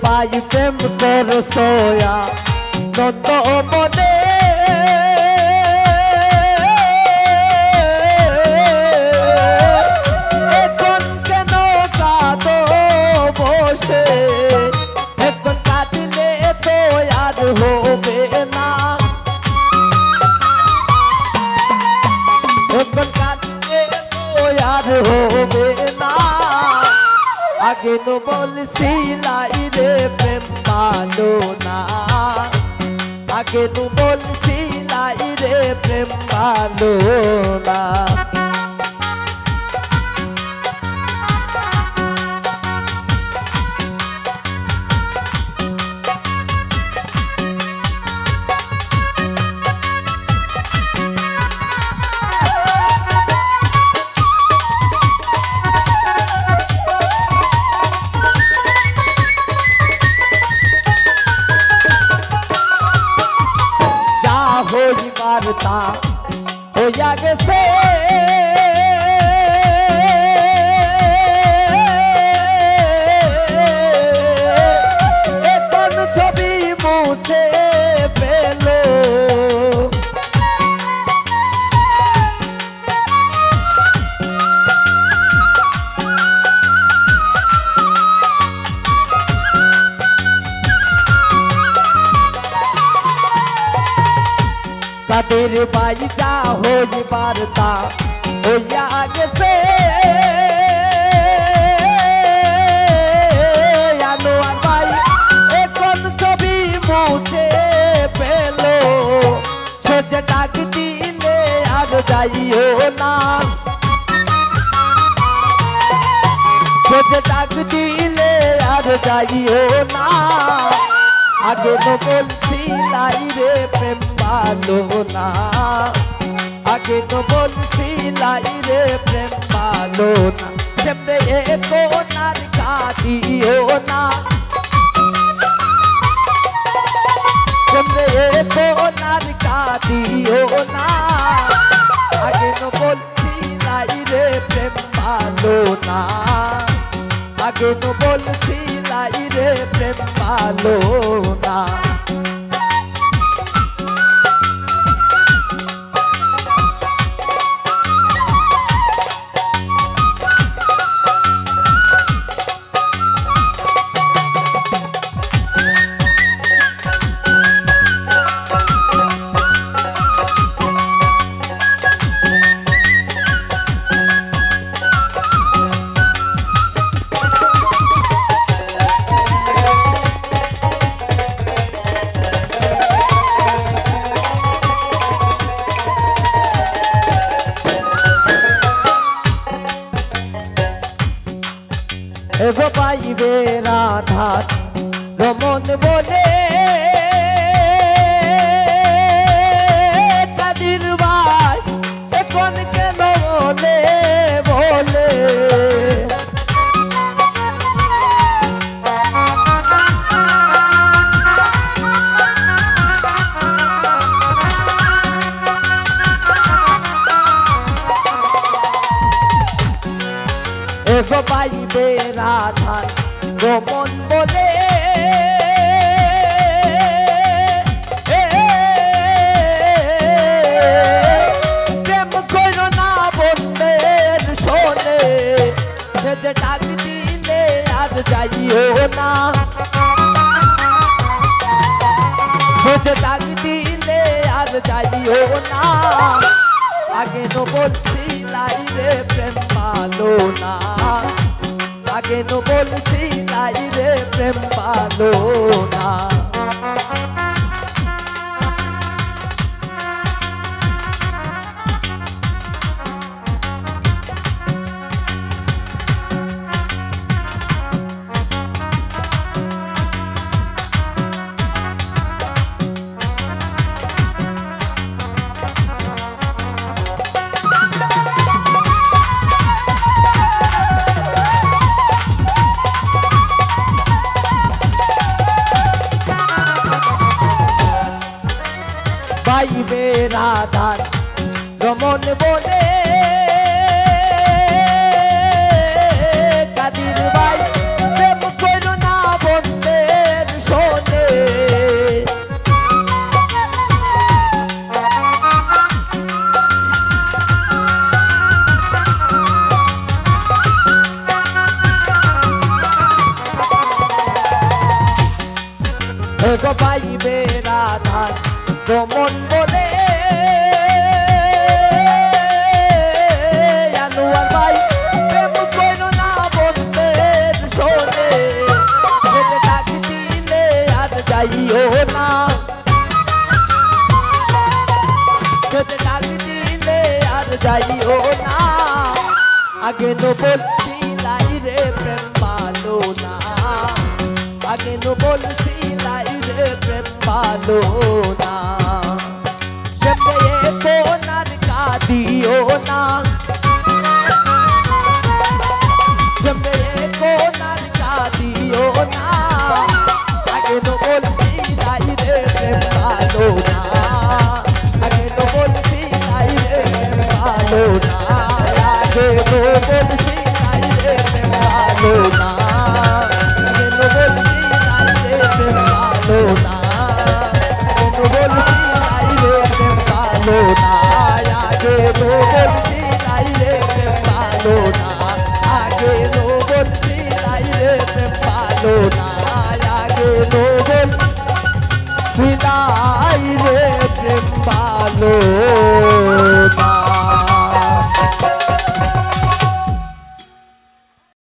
ভাই প্রেম করছোয়া নত মনে এখন কেন কাঁদো বসে এখন কাঁদিলে তো আর হবে না এখন কাঁদিলে তো আর হবে না আগে তো বলছিলাই রে প্রেম ভালো না আগে তো বলছিলাই রে প্রেম ভালো না হইবার তা হইয়া গেছে এখন ছবি মুছে পেল তাদের ভাই যা হইবার তা হইয়া গেছে আনোয়ার ভাই এখন ছবি মুছে পেল সোজা ডাক দিলে আর যাইও না সোজা ডাক দিলে আর যাইও না আগে তো বলছিলাই রে প্রেম ভালো না আগে তো বলছিলাই রে প্রেম ভালো না সেমরে কোনার কাঁদিও না সেমরে কোনার কাঁদিও না আগে তো বলছিলাই রে প্রেম ভালো না আগে তো বলছিলাই রে প্রেম ভালো না এগো পাইবে রাধার রমন বলে কাদির ভাই এখন কেন বলে বলে এগো পাইবে রাধার রমন বলে প্রেম করো না বন্ধের শোনে সে যে ডাক দিলে আর যাইও না সে যে ডাক দিলে আর যাইও না আগে তো বলছিলাই রে প্রেম ভালো না আগে তো বলছিলাই রে প্রেম ভালো না পাইবে রাধার রমন বলে কাদির ভাই প্রেম করো না বন্ধে রমন বলে আনোয়ার ভাই প্রেম করো না বন্ধের শোনে সেটা ডাক দিলে আর যাইও না সেটা ডাক দিলে আর যাইও না আগে নো বলছিলাই রে প্রেম পালো না আগে নো বলছিলাই রে প্রেম পালো না সেমনে কোনার কাঁদিও না সেমনে কোনার কাঁদিও না আগে নো বলছিলাই রে প্রেম পালো না আগে নো বলছিলাই রে প্রেম পালো না আগে নো বলছিলাই রে প্রেম পালো না আগে নো বলছিলাই রে প্রেম পালো না আগে নো বলছিলাই রে প্রেম পালো না আগে নো বলছিলাই রে প্রেম পালো না আগে নো বলছিলাই রে প্রেম পালো না আগে নো বলছিলাই রে প্রেম পালো